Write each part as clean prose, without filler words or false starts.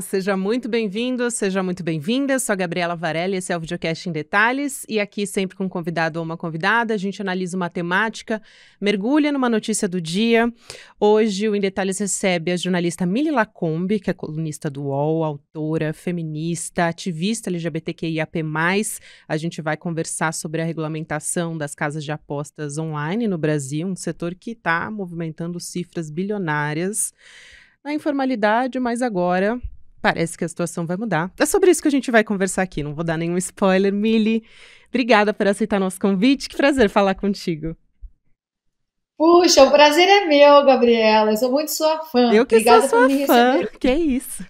Olá, seja muito bem-vindo, seja muito bem-vinda. Eu sou a Gabriela Varelli, esse é o Videocast em Detalhes. E aqui, sempre com um convidado ou uma convidada, a gente analisa uma temática, mergulha numa notícia do dia. Hoje, o Em Detalhes recebe a jornalista Mili Lacombe, que é colunista do UOL, autora, feminista, ativista LGBTQIAP+. A gente vai conversar sobre a regulamentação das casas de apostas online no Brasil, um setor que está movimentando cifras bilionárias na informalidade, mas agora parece que a situação vai mudar. É sobre isso que a gente vai conversar aqui, não vou dar nenhum spoiler. Mili, obrigada por aceitar nosso convite, que prazer falar contigo. Puxa, o prazer é meu, Gabriela, eu sou muito sua fã. Eu que sou Obrigada por sua me fã, receber. que é isso.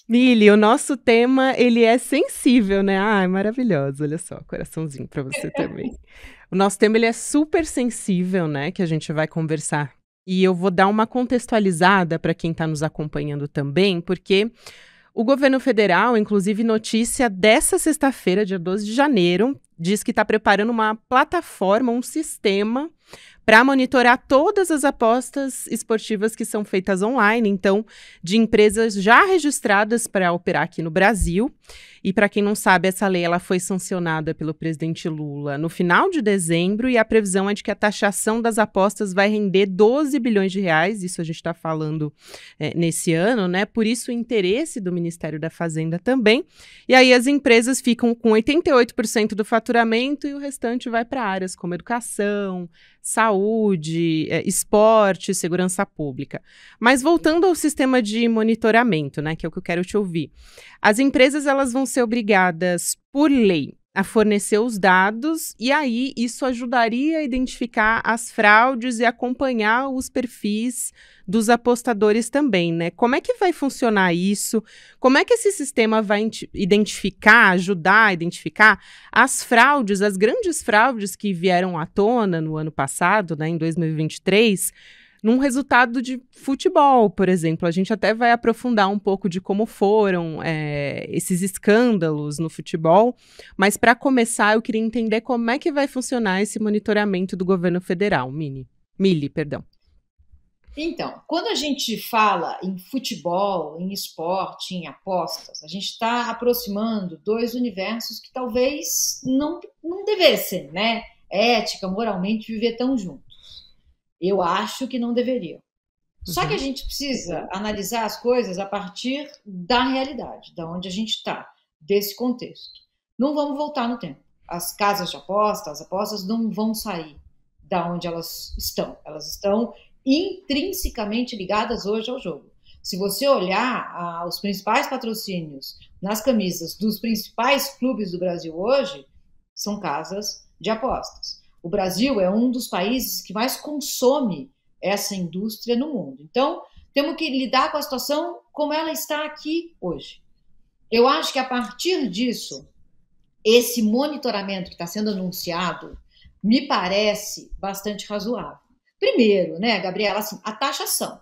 Mili, o nosso tema, ele é sensível, né? Ai, maravilhoso, olha só, coraçãozinho para você também. O nosso tema, ele é super sensível, né, que a gente vai conversar. E eu vou dar uma contextualizada para quem está nos acompanhando também, porque o governo federal, inclusive notícia dessa sexta-feira, dia 12 de janeiro, diz que está preparando uma plataforma, um sistema para monitorar todas as apostas esportivas que são feitas online, então, de empresas já registradas para operar aqui no Brasil. E para quem não sabe, essa lei ela foi sancionada pelo presidente Lula no final de dezembro e a previsão é de que a taxação das apostas vai render 12 bilhões de reais, isso a gente está falando nesse ano, né? Por isso o interesse do Ministério da Fazenda também. E aí as empresas ficam com 88% do faturamento e o restante vai para áreas como educação, saúde, esporte, segurança pública. Mas voltando ao sistema de monitoramento, né, que é o que eu quero te ouvir. As empresas elas vão ser obrigadas, por lei, a fornecer os dados e aí isso ajudaria a identificar as fraudes e acompanhar os perfis dos apostadores também, né? Como é que vai funcionar isso? Como é que esse sistema vai identificar, ajudar a identificar as fraudes, as grandes fraudes que vieram à tona no ano passado, né, em 2023, num resultado de futebol, por exemplo? A gente até vai aprofundar um pouco de como foram esses escândalos no futebol, mas para começar eu queria entender como é que vai funcionar esse monitoramento do governo federal, Mili, perdão. Então, quando a gente fala em futebol, em esporte, em apostas, a gente está aproximando dois universos que talvez não devessem, né? Ética, moralmente, viver tão juntos. Eu acho que não deveriam. Só que a gente precisa analisar as coisas a partir da realidade, da onde a gente está, desse contexto. Não vamos voltar no tempo. As casas de apostas, as apostas não vão sair da onde elas estão. Elas estão intrinsecamente ligadas hoje ao jogo. Se você olhar os principais patrocínios nas camisas dos principais clubes do Brasil hoje, são casas de apostas. O Brasil é um dos países que mais consome essa indústria no mundo. Então, temos que lidar com a situação como ela está aqui hoje. Eu acho que, a partir disso, esse monitoramento que está sendo anunciado me parece bastante razoável. Primeiro, né, Gabriela, assim, a taxação.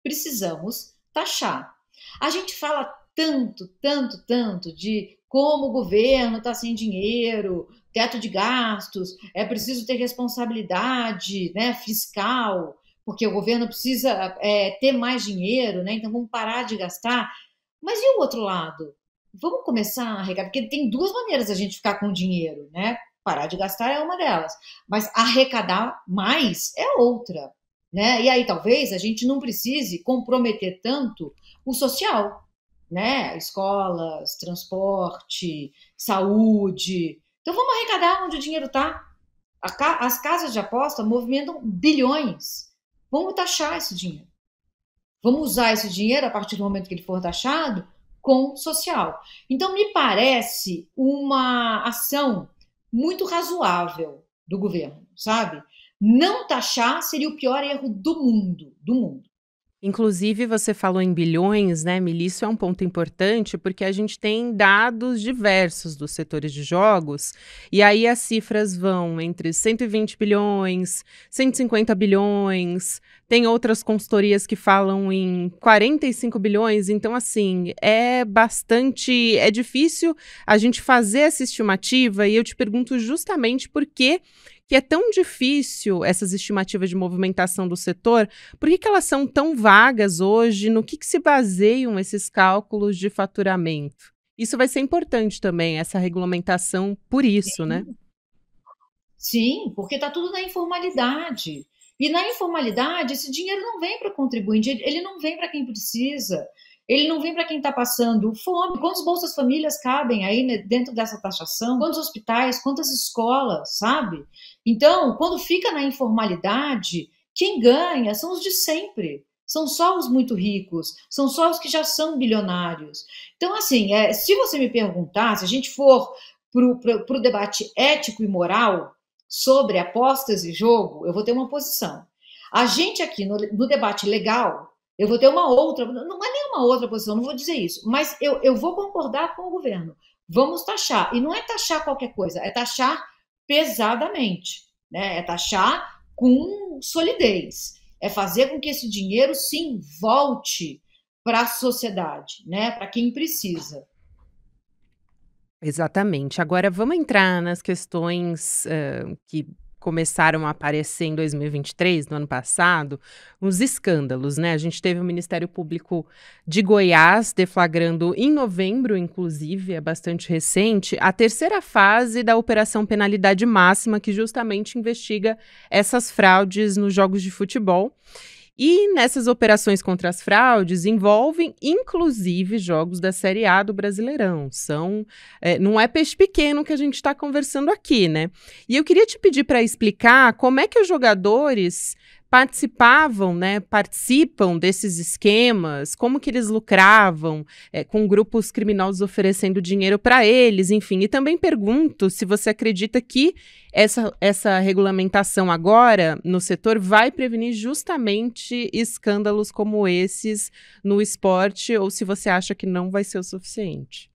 Precisamos taxar. A gente fala tanto de como o governo está sem dinheiro, teto de gastos, é preciso ter responsabilidade, né, fiscal, porque o governo precisa ter mais dinheiro, né, então vamos parar de gastar. Mas e o outro lado? Vamos começar a arrecadar, porque tem duas maneiras a gente ficar com dinheiro, né? Parar de gastar é uma delas, mas arrecadar mais é outra, né? E aí talvez a gente não precise comprometer tanto o social, né? Escolas, transporte, saúde. Então vamos arrecadar onde o dinheiro está. As casas de aposta movimentam bilhões. Vamos taxar esse dinheiro. Vamos usar esse dinheiro, a partir do momento que ele for taxado, com social. Então me parece uma ação muito razoável do governo, sabe? Não taxar seria o pior erro do mundo, do mundo. Inclusive, você falou em bilhões, né, Mili? Isso é um ponto importante porque a gente tem dados diversos dos setores de jogos e aí as cifras vão entre 120 bilhões, 150 bilhões, tem outras consultorias que falam em 45 bilhões, então, assim, é difícil a gente fazer essa estimativa e eu te pergunto justamente por que que é tão difícil essas estimativas de movimentação do setor? Por que elas são tão vagas hoje? No que se baseiam esses cálculos de faturamento? Isso vai ser importante também, essa regulamentação, por isso, né? Sim, porque está tudo na informalidade. E na informalidade, esse dinheiro não vem para o contribuinte, ele não vem para quem precisa, ele não vem para quem está passando fome. Quantos Bolsas Famílias cabem aí, né, dentro dessa taxação? Quantos hospitais, quantas escolas, sabe? Então, quando fica na informalidade, quem ganha são os de sempre. São só os muito ricos, são só os que já são bilionários. Então, assim, se você me perguntar, se a gente for para o debate ético e moral sobre apostas e jogo, eu vou ter uma posição. A gente aqui no debate legal, eu vou ter uma outra, não é nenhuma outra posição, não vou dizer isso, mas eu vou concordar com o governo. Vamos taxar. E não é taxar qualquer coisa, é taxar pesadamente, né? É taxar com solidez. É fazer com que esse dinheiro, sim, volte para a sociedade, né? Para quem precisa. Exatamente. Agora vamos entrar nas questões, que começaram a aparecer em 2023, no ano passado, uns escândalos, né. A gente teve o Ministério Público de Goiás deflagrando em novembro, inclusive, é bastante recente, a terceira fase da Operação Penalidade Máxima, que justamente investiga essas fraudes nos jogos de futebol. E nessas operações contra as fraudes envolvem, inclusive, jogos da Série A do Brasileirão. Não é peixe pequeno que a gente está conversando aqui, né? E eu queria te pedir para explicar como é que os jogadores participam desses esquemas, como que eles lucravam, com grupos criminosos oferecendo dinheiro para eles, enfim. E também pergunto se você acredita que essa regulamentação agora no setor vai prevenir justamente escândalos como esses no esporte, ou se você acha que não vai ser o suficiente.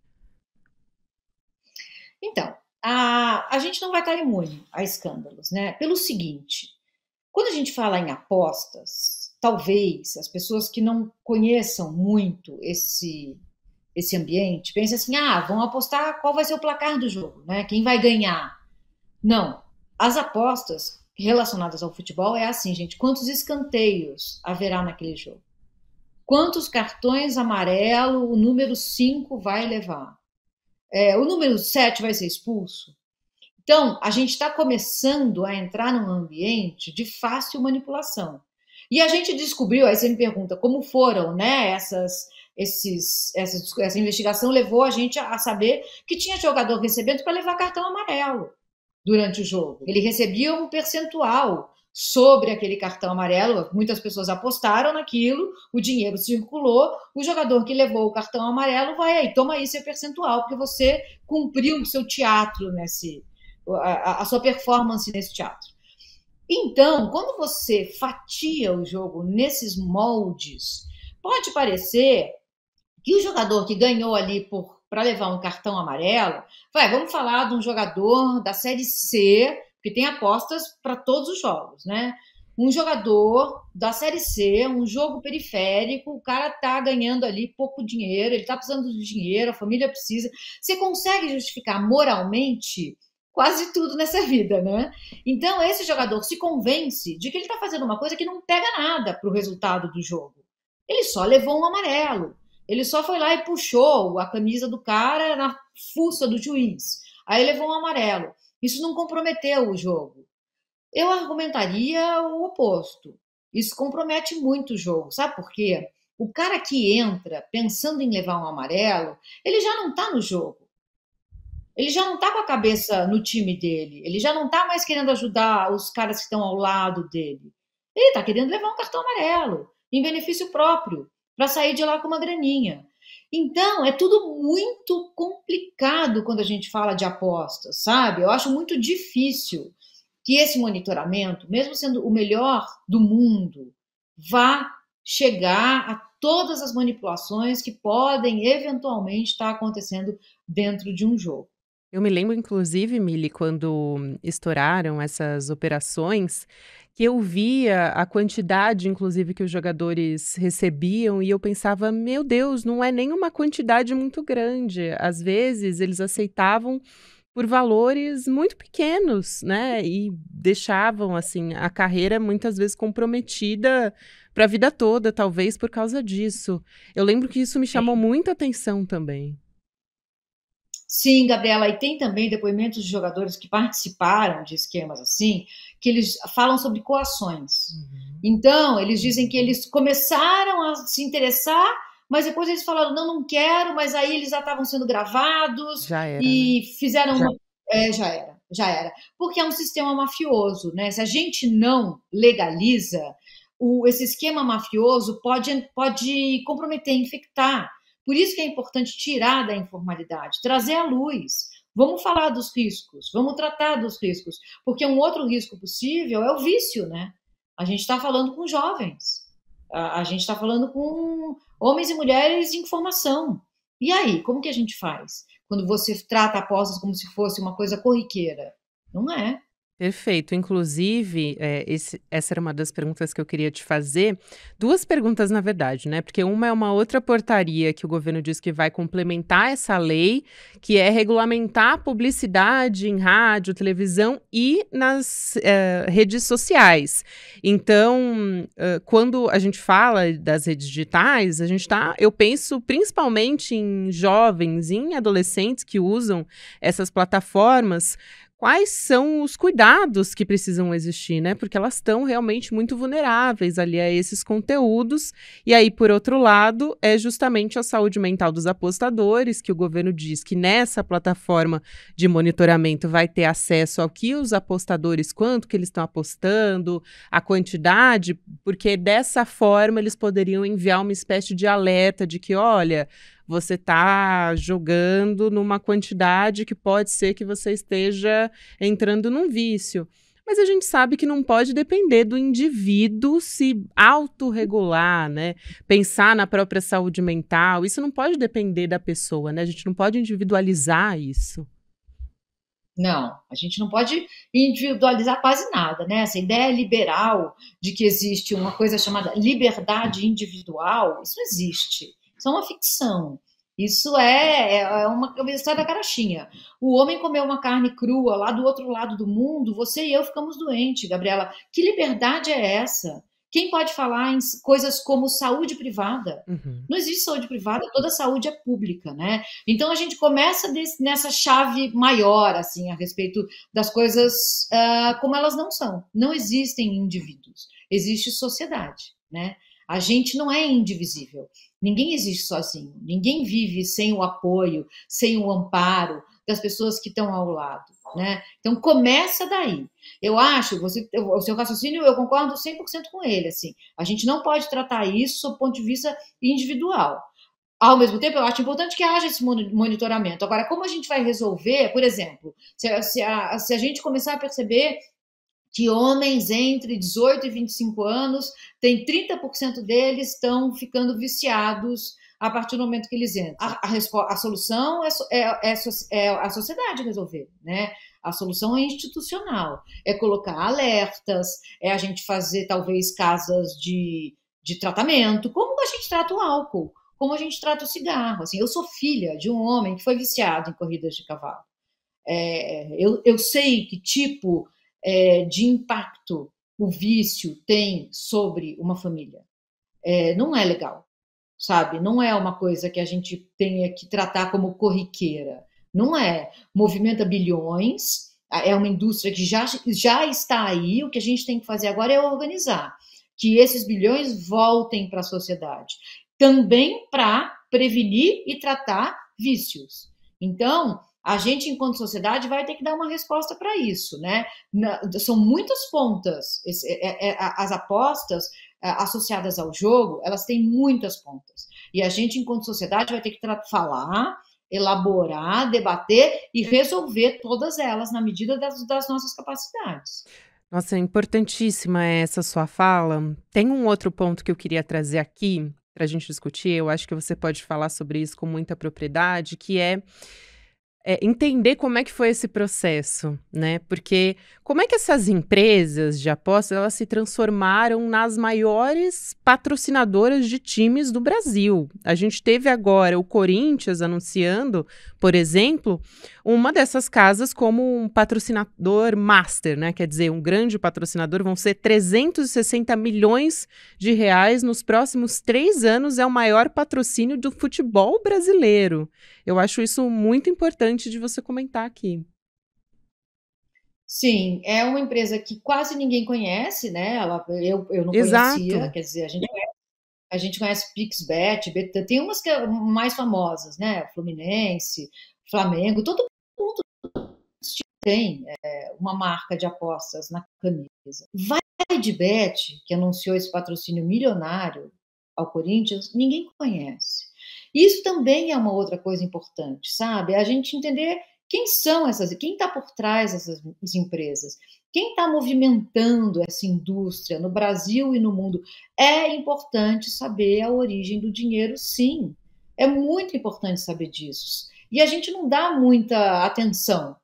Então, a gente não vai estar imune a escândalos, né? Pelo seguinte, quando a gente fala em apostas, talvez as pessoas que não conheçam muito esse ambiente pensem assim: vão apostar qual vai ser o placar do jogo, né? Quem vai ganhar? Não. As apostas relacionadas ao futebol é assim, gente: quantos escanteios haverá naquele jogo? Quantos cartões amarelo o número 5 vai levar? O número 7 vai ser expulso? Então, a gente está começando a entrar num ambiente de fácil manipulação. E a gente descobriu, aí você me pergunta, como foram, né, essa investigação levou a gente a saber que tinha jogador recebendo para levar cartão amarelo durante o jogo. Ele recebia um percentual sobre aquele cartão amarelo, muitas pessoas apostaram naquilo, o dinheiro circulou, o jogador que levou o cartão amarelo vai aí, toma aí seu percentual, porque você cumpriu o seu teatro a sua performance nesse teatro. Então, quando você fatia o jogo nesses moldes, pode parecer que o jogador que ganhou ali para levar um cartão amarelo, vamos falar de um jogador da Série C, que tem apostas para todos os jogos, né? Um jogador da Série C, um jogo periférico, o cara tá ganhando ali pouco dinheiro, ele tá precisando de dinheiro, a família precisa. Você consegue justificar moralmente quase tudo nessa vida, né? Então, esse jogador se convence de que ele está fazendo uma coisa que não pega nada para o resultado do jogo. Ele só levou um amarelo. Ele só foi lá e puxou a camisa do cara na fuça do juiz. Aí levou um amarelo. Isso não comprometeu o jogo. Eu argumentaria o oposto. Isso compromete muito o jogo. Sabe por quê? O cara que entra pensando em levar um amarelo, ele já não está no jogo. Ele já não está com a cabeça no time dele. Ele já não está mais querendo ajudar os caras que estão ao lado dele. Ele está querendo levar um cartão amarelo, em benefício próprio, para sair de lá com uma graninha. Então, é tudo muito complicado quando a gente fala de apostas, sabe? Eu acho muito difícil que esse monitoramento, mesmo sendo o melhor do mundo, vá chegar a todas as manipulações que podem eventualmente estar acontecendo dentro de um jogo. Eu me lembro, inclusive, Mili, quando estouraram essas operações, que eu via a quantidade, inclusive, que os jogadores recebiam e eu pensava, meu Deus, não é nem uma quantidade muito grande. Às vezes, eles aceitavam por valores muito pequenos, né? E deixavam, assim, a carreira muitas vezes comprometida para a vida toda, talvez por causa disso. Eu lembro que isso me chamou muita atenção também. Sim, Gabriela, e tem também depoimentos de jogadores que participaram de esquemas assim, que eles falam sobre coações. Uhum. Então, eles dizem que eles começaram a se interessar, mas depois eles falaram, não, não quero, mas aí eles já estavam sendo gravados Já era, né? e fizeram uma... já era, já era. Porque é um sistema mafioso, né? Se a gente não legaliza, esse esquema mafioso pode comprometer, infectar. Por isso que é importante tirar da informalidade, trazer à luz. Vamos falar dos riscos, vamos tratar dos riscos, porque um outro risco possível é o vício, né? A gente está falando com jovens, a gente está falando com homens e mulheres em formação. E aí, como que a gente faz? Quando você trata apostas como se fosse uma coisa corriqueira? Não é. Perfeito. Inclusive, essa era uma das perguntas que eu queria te fazer. 2 perguntas, na verdade, né, porque uma é uma outra portaria que o governo diz que vai complementar essa lei, que é regulamentar a publicidade em rádio, televisão e nas, redes sociais. Então, quando a gente fala das redes digitais, eu penso principalmente em jovens, em adolescentes que usam essas plataformas. Quais são os cuidados que precisam existir, né? Porque elas estão realmente muito vulneráveis ali a esses conteúdos. E aí, por outro lado, é justamente a saúde mental dos apostadores, que o governo diz que nessa plataforma de monitoramento vai ter acesso ao que os apostadores, quanto que eles estão apostando, a quantidade, porque dessa forma eles poderiam enviar uma espécie de alerta de que, olha, você está jogando numa quantidade que pode ser que você esteja entrando num vício. Mas a gente sabe que não pode depender do indivíduo se autorregular, né? Pensar na própria saúde mental. Isso não pode depender da pessoa, né? A gente não pode individualizar isso. Não, a gente não pode individualizar quase nada, né? Essa ideia liberal de que existe uma coisa chamada liberdade individual, isso não existe. Isso é uma ficção. Isso é uma história da carochinha. O homem comeu uma carne crua lá do outro lado do mundo, você e eu ficamos doentes, Gabriela. Que liberdade é essa? Quem pode falar em coisas como saúde privada? Uhum. Não existe saúde privada, toda saúde é pública, né? Então a gente começa nessa chave maior, assim, a respeito das coisas como elas não são. Não existem indivíduos, existe sociedade, né? A gente não é indivisível. Ninguém existe sozinho. Ninguém vive sem o apoio, sem o amparo das pessoas que estão ao lado, né? Então começa daí. Eu acho, o seu raciocínio, eu concordo 100% com ele, assim. A gente não pode tratar isso sob o ponto de vista individual. Ao mesmo tempo, eu acho importante que haja esse monitoramento. Agora, como a gente vai resolver, por exemplo, se a gente começar a perceber que homens entre 18 e 25 anos, tem 30% deles estão ficando viciados a partir do momento que eles entram. A solução é a sociedade resolver, né? A solução é institucional, é colocar alertas, é a gente fazer talvez casas de tratamento, como a gente trata o álcool, como a gente trata o cigarro. Assim, eu sou filha de um homem que foi viciado em corridas de cavalo. Eu sei que tipo de impacto o vício tem sobre uma família. Não é legal, sabe? Não é uma coisa que a gente tenha que tratar como corriqueira. Não é. Movimenta bilhões, é uma indústria que já está aí, o que a gente tem que fazer agora é organizar que esses bilhões voltem para a sociedade. Também para prevenir e tratar vícios. Então, a gente, enquanto sociedade, vai ter que dar uma resposta para isso, né? São muitas pontas. As apostas associadas ao jogo, elas têm muitas pontas. E a gente, enquanto sociedade, vai ter que falar, elaborar, debater e resolver todas elas na medida das nossas capacidades. Nossa, é importantíssima essa sua fala. Tem um outro ponto que eu queria trazer aqui para a gente discutir. Eu acho que você pode falar sobre isso com muita propriedade, que é entender como é que foi esse processo, né, porque como é que essas empresas de apostas, elas se transformaram nas maiores patrocinadoras de times do Brasil. A gente teve agora o Corinthians anunciando, por exemplo, uma dessas casas como um patrocinador master, né, quer dizer, um grande patrocinador, vão ser 360 milhões de reais nos próximos 3 anos, é o maior patrocínio do futebol brasileiro. Eu acho isso muito importante de você comentar aqui. Sim, é uma empresa que quase ninguém conhece, né? Eu não conhecia, Exato. quer dizer, a gente conhece Pixbet, BT, tem umas que é mais famosas, né? Fluminense, Flamengo, todo mundo tem uma marca de apostas na camisa. Vai de Bet, que anunciou esse patrocínio milionário ao Corinthians, ninguém conhece. Isso também é uma outra coisa importante, sabe? A gente entender quem são quem está por trás dessas empresas, quem está movimentando essa indústria no Brasil e no mundo. É importante saber a origem do dinheiro, sim. É muito importante saber disso. E a gente não dá muita atenção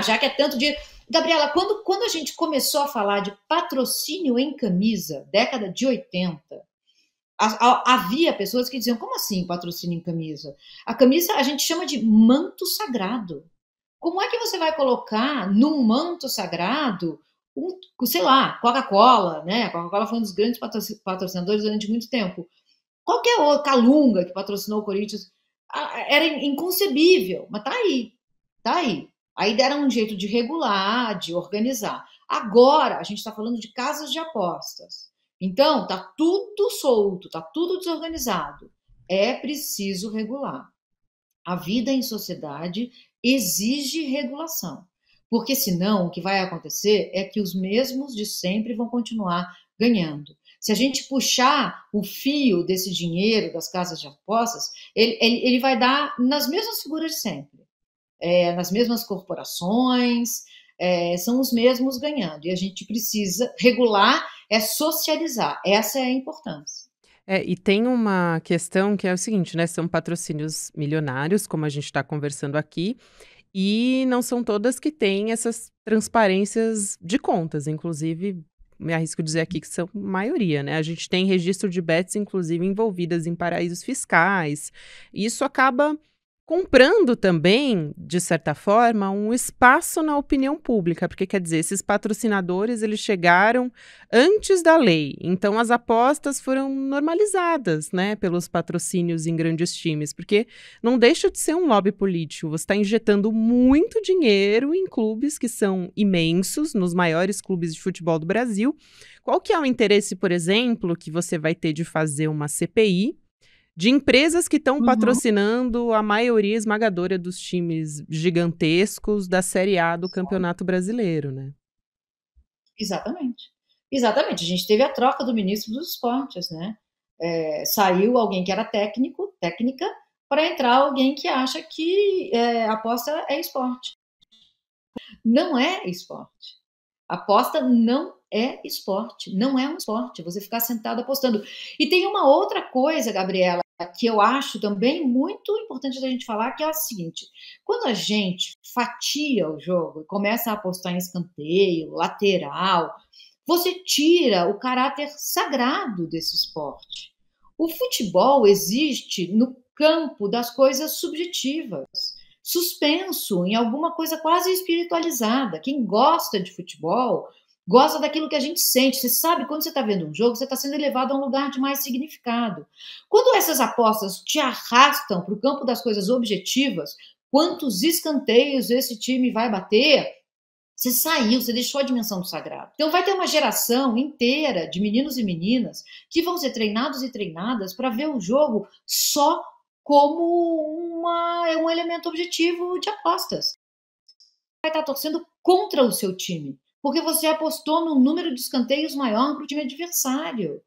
já que é tanto dinheiro. Gabriela, quando a gente começou a falar de patrocínio em camisa, década de 80, havia pessoas que diziam, como assim patrocínio em camisa? A camisa a gente chama de manto sagrado. Como é que você vai colocar num manto sagrado, sei lá, Coca-Cola, né? A Coca-Cola foi um dos grandes patrocinadores durante muito tempo. Qualquer outro, Calunga, que patrocinou o Corinthians, era inconcebível, mas tá aí, tá aí. Aí deram um jeito de regular, de organizar. Agora a gente está falando de casas de apostas. Então tá tudo solto, tá tudo desorganizado. É preciso regular. A vida em sociedade exige regulação, porque senão o que vai acontecer é que os mesmos de sempre vão continuar ganhando. Se a gente puxar o fio desse dinheiro das casas de apostas, ele vai dar nas mesmas figuras de sempre, nas mesmas corporações, são os mesmos ganhando. E a gente precisa regular, socializar. Essa é a importância. E tem uma questão que é o seguinte, né? São patrocínios milionários, como a gente está conversando aqui, e não são todas que têm essas transparências de contas. Inclusive, me arrisco dizer aqui que são maioria, né? A gente tem registro de bets, inclusive, envolvidas em paraísos fiscais. E isso acaba comprando também, de certa forma, um espaço na opinião pública, porque quer dizer, esses patrocinadores, eles chegaram antes da lei, então as apostas foram normalizadas, né, pelos patrocínios em grandes times, porque não deixa de ser um lobby político, você está injetando muito dinheiro em clubes que são imensos, nos maiores clubes de futebol do Brasil. Qual que é o interesse, por exemplo, que você vai ter de fazer uma CPI de empresas que estão Uhum. patrocinando a maioria esmagadora dos times gigantescos da Série A do Campeonato Brasileiro, né? Exatamente. Exatamente. A gente teve a troca do ministro dos esportes, né? Saiu alguém que era técnica, para entrar alguém que acha que aposta é esporte. Não é esporte. Aposta não é esporte. Não é um esporte. Você ficar sentado apostando. E tem uma outra coisa, Gabriela, que eu acho também muito importante da gente falar, que é a seguinte: quando a gente fatia o jogo e começa a apostar em escanteio, lateral, você tira o caráter sagrado desse esporte. O futebol existe no campo das coisas subjetivas, suspenso em alguma coisa quase espiritualizada. Quem gosta de futebol gosta daquilo que a gente sente. Você sabe, quando você está vendo um jogo, você está sendo elevado a um lugar de mais significado. Quando essas apostas te arrastam para o campo das coisas objetivas, quantos escanteios esse time vai bater, você saiu, você deixou a dimensão do sagrado. Então vai ter uma geração inteira de meninos e meninas que vão ser treinados e treinadas para ver o jogo só como um elemento objetivo de apostas. Vai estar torcendo contra o seu time, porque você apostou num número de escanteios maior para o time adversário.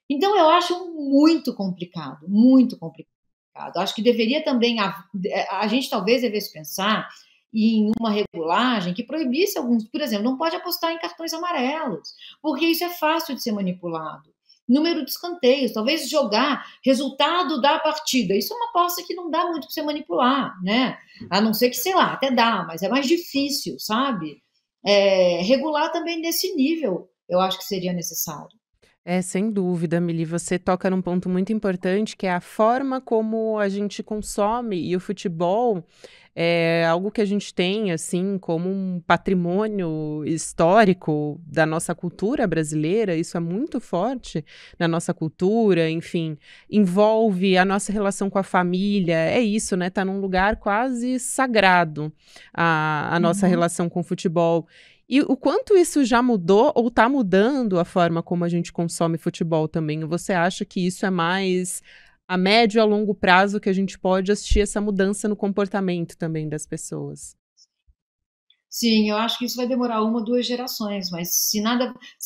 Então eu acho muito complicado, muito complicado. Acho que deveria também, a gente talvez devesse pensar em uma regulagem que proibisse alguns, por exemplo, não pode apostar em cartões amarelos, porque isso é fácil de ser manipulado. número de escanteios, talvez jogar resultado da partida. Isso é uma aposta que não dá muito para você manipular, né? A não ser que, sei lá, até dá, mas é mais difícil, sabe? Regular também nesse nível, eu acho que seria necessário. É, sem dúvida, Mili, você toca num ponto muito importante, que é a forma como a gente consome, e o futebol é algo que a gente tem, assim, como um patrimônio histórico da nossa cultura brasileira, isso é muito forte na nossa cultura, enfim, envolve a nossa relação com a família, é isso, né? Tá num lugar quase sagrado a nossa Uhum. relação com o futebol. E o quanto isso já mudou ou está mudando a forma como a gente consome futebol também? Você acha que isso é mais a médio a longo prazo que a gente pode assistir essa mudança no comportamento também das pessoas? Sim, eu acho que isso vai demorar 1 ou 2 gerações, mas se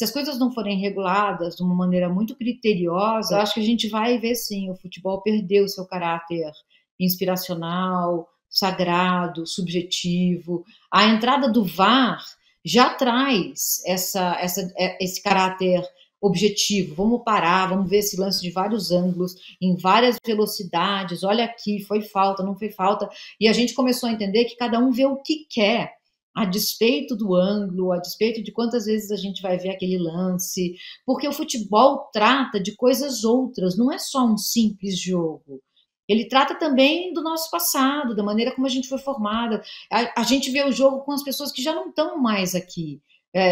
as coisas não forem reguladas de uma maneira muito criteriosa, eu acho que a gente vai ver sim, o futebol perder o seu caráter inspiracional, sagrado, subjetivo. A entrada do VAR já traz esse caráter objetivo. Vamos parar, vamos ver esse lance de vários ângulos, em várias velocidades. Olha aqui, foi falta, não foi falta. E a gente começou a entender que cada um vê o que quer, a despeito do ângulo, a despeito de quantas vezes a gente vai ver aquele lance, porque o futebol trata de coisas outras, não é só um simples jogo. Ele trata também do nosso passado, da maneira como a gente foi formada. A gente vê o jogo com as pessoas que já não estão mais aqui.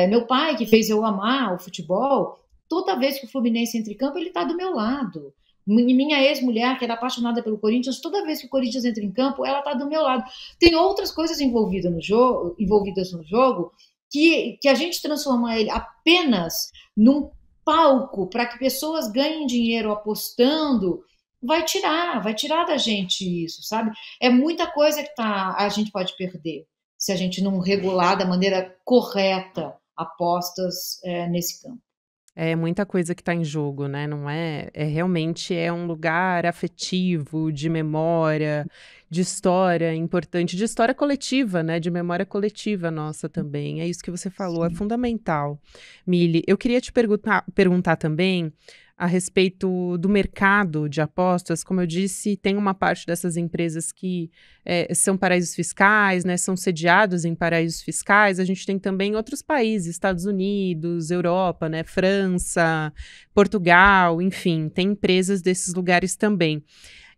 Meu pai, que fez eu amar o futebol, toda vez que o Fluminense entra em campo, ele está do meu lado. Minha ex-mulher, que era apaixonada pelo Corinthians, toda vez que o Corinthians entra em campo, ela está do meu lado. Tem outras coisas envolvidas no jogo que a gente transforma ele apenas num palco para que pessoas ganhem dinheiro apostando, vai tirar da gente isso, sabe? É muita coisa que a gente pode perder se a gente não regular da maneira correta apostas nesse campo. É muita coisa que está em jogo, né, não é, realmente é um lugar afetivo, de memória, de história importante, de história coletiva, né, de memória coletiva nossa também, é isso que você falou, é Sim. fundamental. Mili, eu queria te perguntar também a respeito do mercado de apostas, como eu disse, tem uma parte dessas empresas que são paraísos fiscais, né, são sediados em paraísos fiscais. A gente tem também outros países, Estados Unidos, Europa, né, França, Portugal, enfim, tem empresas desses lugares também.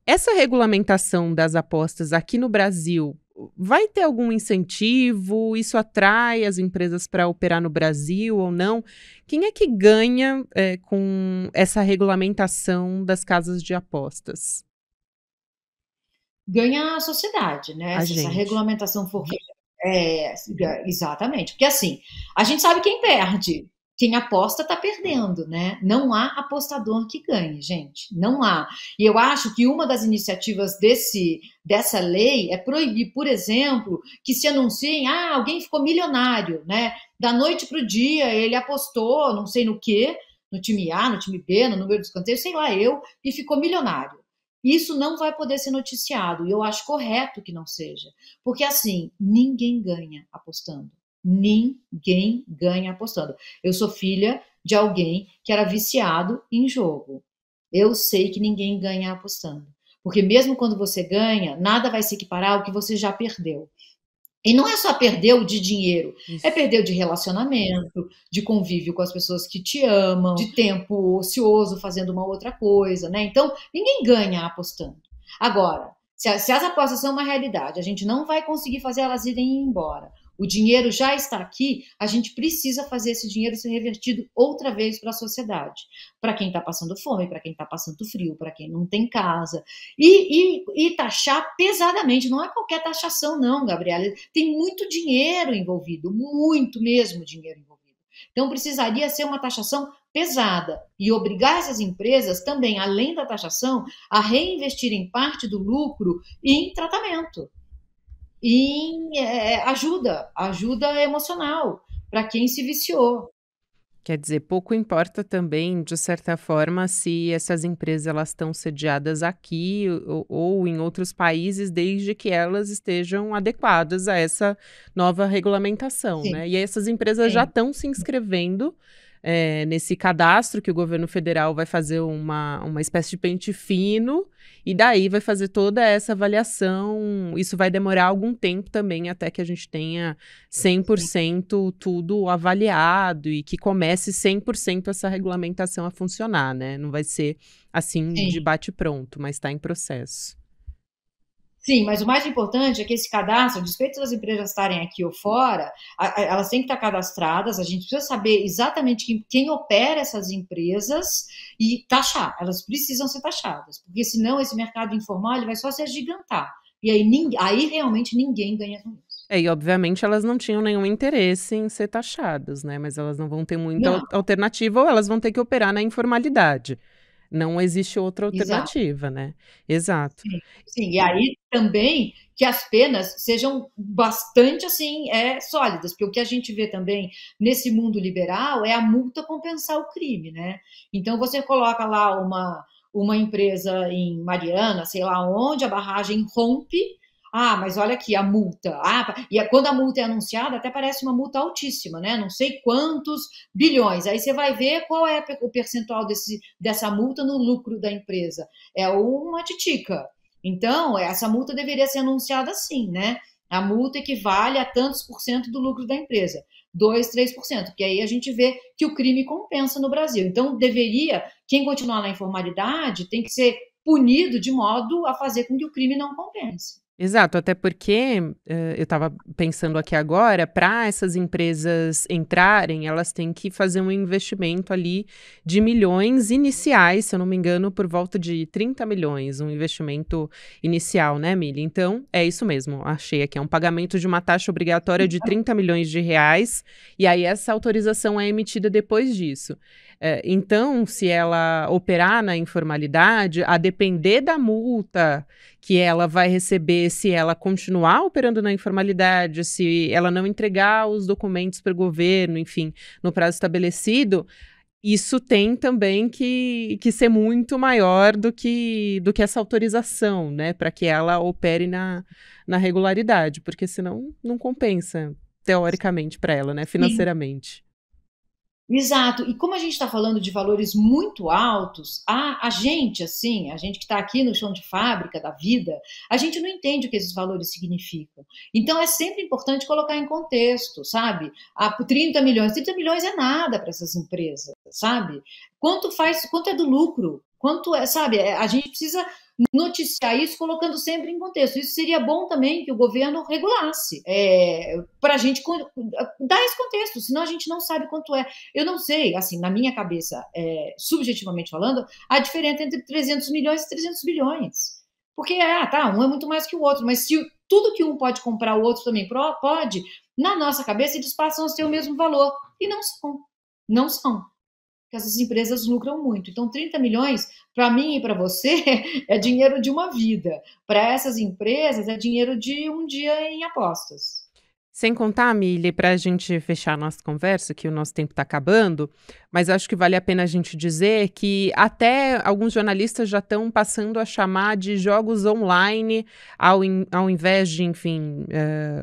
Essa regulamentação das apostas aqui no Brasil vai ter algum incentivo? Isso atrai as empresas para operar no Brasil ou não? Quem é que ganha com essa regulamentação das casas de apostas? Ganha a sociedade, né? A Se essa gente. regulamentação for feita. Exatamente. Porque assim, a gente sabe quem perde. Quem aposta está perdendo, né? Não há apostador que ganhe, gente. Não há. E eu acho que uma das iniciativas dessa lei é proibir, por exemplo, que se anunciem, alguém ficou milionário, né? Da noite para o dia, ele apostou, não sei no quê, no time A, no time B, no número de escanteios, sei lá eu, e ficou milionário. Isso não vai poder ser noticiado, e eu acho correto que não seja. Porque, assim, ninguém ganha apostando. Ninguém ganha apostando. Eu sou filha de alguém que era viciado em jogo. Eu sei que ninguém ganha apostando. Porque mesmo quando você ganha, nada vai se equiparar ao que você já perdeu. E não é só perder o de dinheiro, é Isso. perder o de relacionamento, de convívio com as pessoas que te amam, de tempo ocioso fazendo uma outra coisa, né? Então, ninguém ganha apostando. Agora, se as apostas são uma realidade, a gente não vai conseguir fazer elas irem embora. O dinheiro já está aqui, a gente precisa fazer esse dinheiro ser revertido outra vez para a sociedade. Para quem está passando fome, para quem está passando frio, para quem não tem casa. E taxar pesadamente, não é qualquer taxação, não, Gabriela. Tem muito dinheiro envolvido, muito mesmo dinheiro envolvido. Então, precisaria ser uma taxação pesada e obrigar essas empresas também, além da taxação, a reinvestirem parte do lucro em tratamento, em ajuda emocional para quem se viciou. Quer dizer, pouco importa também, de certa forma, se essas empresas elas estão sediadas aqui ou em outros países, desde que elas estejam adequadas a essa nova regulamentação, Sim, né? E aí essas empresas já sim. estão se inscrevendo, nesse cadastro que o governo federal vai fazer uma espécie de pente fino, e daí vai fazer toda essa avaliação. Isso vai demorar algum tempo também até que a gente tenha 100% tudo avaliado e que comece 100% essa regulamentação a funcionar, né? Não vai ser assim de Sim. bate-pronto, mas está em processo. Sim, mas o mais importante é que esse cadastro, a despeito das empresas estarem aqui ou fora, elas têm que estar cadastradas, a gente precisa saber exatamente quem opera essas empresas e taxar, elas precisam ser taxadas, porque senão esse mercado informal ele vai só se agigantar, e aí realmente ninguém ganha com isso. E obviamente elas não tinham nenhum interesse em ser taxadas, né, mas elas não vão ter muita Não, alternativa ou elas vão ter que operar na informalidade. Não existe outra exato. alternativa, né. Exato. Sim, sim, e aí também que as penas sejam bastante assim sólidas, porque o que a gente vê também nesse mundo liberal é a multa compensar o crime, né? Então você coloca lá uma empresa em Mariana, sei lá onde, a barragem rompe. Ah, mas olha aqui a multa. Quando a multa é anunciada, até parece uma multa altíssima, né? Não sei quantos bilhões. Aí você vai ver qual é o percentual dessa multa no lucro da empresa. É uma titica. Então, essa multa deveria ser anunciada assim, né? A multa equivale a tantos por cento do lucro da empresa. 2, 3%, porque aí a gente vê que o crime compensa no Brasil. Então, quem continuar na informalidade tem que ser punido de modo a fazer com que o crime não compense. Exato, até porque, eu estava pensando aqui agora, para essas empresas entrarem, elas têm que fazer um investimento ali de milhões iniciais, se eu não me engano, por volta de 30 milhões, um investimento inicial, né, Mili? Então, é isso mesmo, achei aqui, é um pagamento de uma taxa obrigatória de 30 milhões de reais, e aí essa autorização é emitida depois disso. Então, se ela operar na informalidade, a depender da multa que ela vai receber se ela continuar operando na informalidade, se ela não entregar os documentos para o governo, enfim, no prazo estabelecido, isso tem também que ser muito maior do que essa autorização, né, para que ela opere na regularidade, porque senão não compensa, teoricamente, para ela, né, Sim. financeiramente. Exato. E como a gente está falando de valores muito altos, a gente, assim, a gente que está aqui no chão de fábrica da vida, a gente não entende o que esses valores significam. Então é sempre importante colocar em contexto, sabe? 30 milhões, 30 milhões é nada para essas empresas, sabe? Quanto é do lucro? Quanto é, sabe? A gente precisa noticiar isso colocando sempre em contexto. Isso seria bom também que o governo regulasse, para a gente dar esse contexto, senão a gente não sabe quanto é. Eu não sei, assim, na minha cabeça, subjetivamente falando, a diferença entre 300 milhões e 300 bilhões. Porque, um é muito mais que o outro, mas se tudo que um pode comprar, o outro também pode, na nossa cabeça eles passam a ser o mesmo valor. E não são. Não são. Porque essas empresas lucram muito. Então, 30 milhões, para mim e para você, é dinheiro de uma vida. Para essas empresas, é dinheiro de um dia em apostas. Sem contar, Mili, para a gente fechar a nossa conversa, que o nosso tempo está acabando, mas acho que vale a pena a gente dizer que até alguns jornalistas já estão passando a chamar de jogos online, ao invés de, enfim,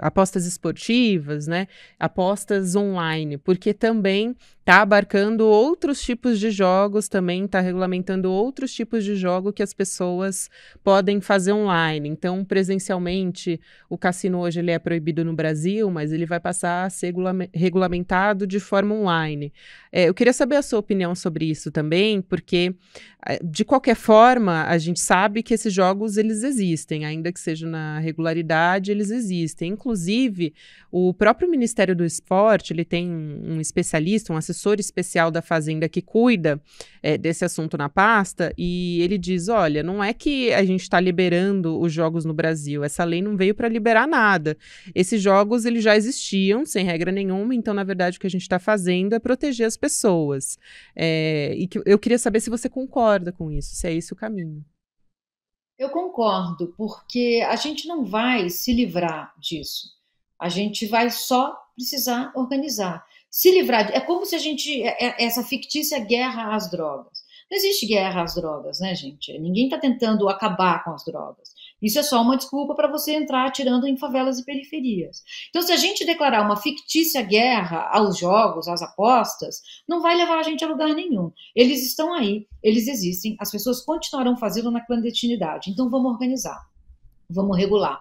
apostas esportivas, né? Apostas online, porque também está abarcando outros tipos de jogos, também está regulamentando outros tipos de jogo que as pessoas podem fazer online. Então, presencialmente, o cassino hoje ele é proibido no Brasil, mas ele vai passar a ser regulamentado de forma online. Eu queria saber a sua opinião sobre isso também, porque, de qualquer forma, a gente sabe que esses jogos eles existem, ainda que seja na regularidade, eles existem. Inclusive, o próprio Ministério do Esporte, ele tem um especialista, um assessor especial da Fazenda que cuida desse assunto na pasta, e ele diz, olha, não é que a gente está liberando os jogos no Brasil, essa lei não veio para liberar nada. Esses jogos, eles já existiam, sem regra nenhuma, então, na verdade, o que a gente está fazendo é proteger as pessoas. Eu queria saber se você concorda com isso, se é esse o caminho. Eu concordo, porque a gente não vai se livrar disso. A gente vai só precisar organizar. Se livrar, é como se a gente, essa fictícia guerra às drogas. Não existe guerra às drogas, né, gente? Ninguém está tentando acabar com as drogas. Isso é só uma desculpa para você entrar atirando em favelas e periferias. Então, se a gente declarar uma fictícia guerra aos jogos, às apostas, não vai levar a gente a lugar nenhum. Eles estão aí, eles existem, as pessoas continuarão fazendo na clandestinidade. Então, vamos organizar, vamos regular,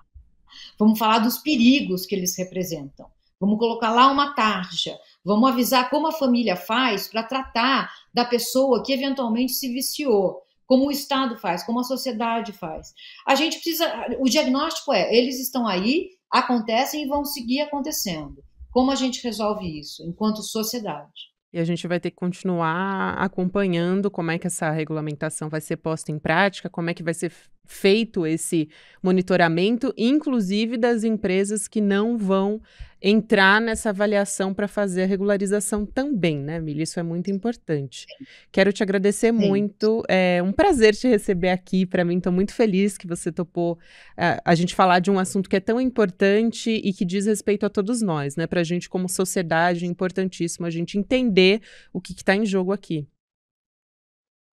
vamos falar dos perigos que eles representam. Vamos colocar lá uma tarja, vamos avisar como a família faz para tratar da pessoa que eventualmente se viciou, como o Estado faz, como a sociedade faz. A gente precisa, o diagnóstico eles estão aí, acontecem e vão seguir acontecendo. Como a gente resolve isso enquanto sociedade? E a gente vai ter que continuar acompanhando como é que essa regulamentação vai ser posta em prática, como é que vai ser feito esse monitoramento, inclusive das empresas que não vão entrar nessa avaliação para fazer a regularização também, né, Mili? Isso é muito importante. Quero te agradecer muito, é um prazer te receber aqui, para mim, estou muito feliz que você topou a gente falar de um assunto que é tão importante e que diz respeito a todos nós, né, para a gente como sociedade, é importantíssimo a gente entender o que está em jogo aqui.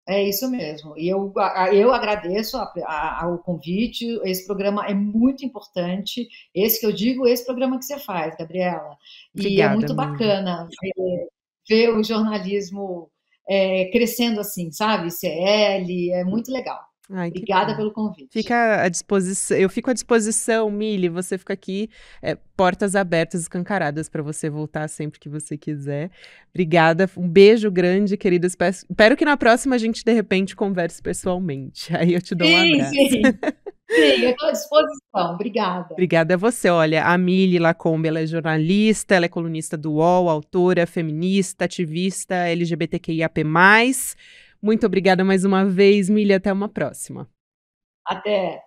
É isso mesmo. E eu agradeço ao convite. Esse programa é muito importante. Esse que eu digo, esse programa que você faz, Gabriela. Obrigada, e é muito amiga. Bacana ver o jornalismo crescendo assim, sabe? ICL, é muito legal. Ai, Obrigada pelo convite. Fica à disposição, eu fico à disposição, Mili, você fica aqui, portas abertas, escancaradas para você voltar sempre que você quiser. Obrigada, um beijo grande, querida. Espero que na próxima a gente, de repente, converse pessoalmente. Aí eu te dou um abraço. Sim, eu estou à disposição. Obrigada. Obrigada a você. Olha, a Mili Lacombe, ela é jornalista, ela é colunista do UOL, autora, feminista, ativista, LGBTQIAP+. Muito obrigada mais uma vez, Mili. Até uma próxima. Até.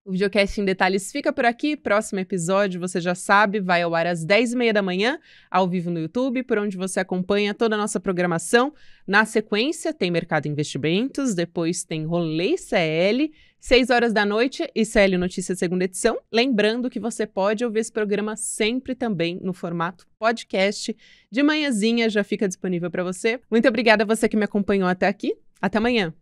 O Videocast em Detalhes fica por aqui. Próximo episódio, você já sabe, vai ao ar às 10h30 da manhã, ao vivo no YouTube, por onde você acompanha toda a nossa programação. Na sequência, tem Mercado Investimentos, depois tem Rolê ICL, 6h da noite, ICL Notícias segunda edição. Lembrando que você pode ouvir esse programa sempre também no formato podcast. De manhãzinha já fica disponível para você. Muito obrigada a você que me acompanhou até aqui. Até amanhã.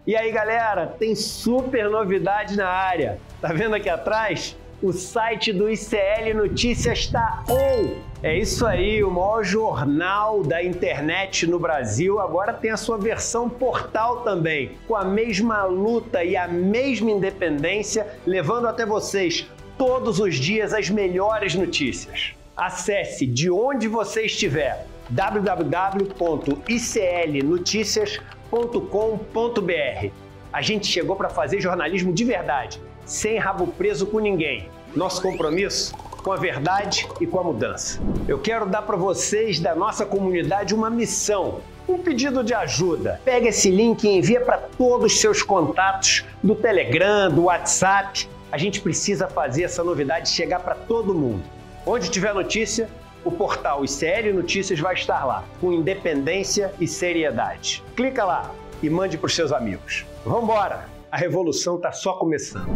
E aí, galera, tem super novidade na área. Tá vendo aqui atrás? O site do ICL Notícias está on! É isso aí, o maior jornal da internet no Brasil agora tem a sua versão portal também, com a mesma luta e a mesma independência, levando até vocês todos os dias as melhores notícias. Acesse de onde você estiver, www.iclnoticias.com.br. A gente chegou para fazer jornalismo de verdade, sem rabo preso com ninguém. Nosso compromisso com a verdade e com a mudança. Eu quero dar para vocês da nossa comunidade uma missão, um pedido de ajuda. Pega esse link e envia para todos os seus contatos do Telegram, do WhatsApp. A gente precisa fazer essa novidade chegar para todo mundo. Onde tiver notícia, o portal ICL Notícias vai estar lá, com independência e seriedade. Clica lá e mande para os seus amigos. Vambora! A revolução está só começando.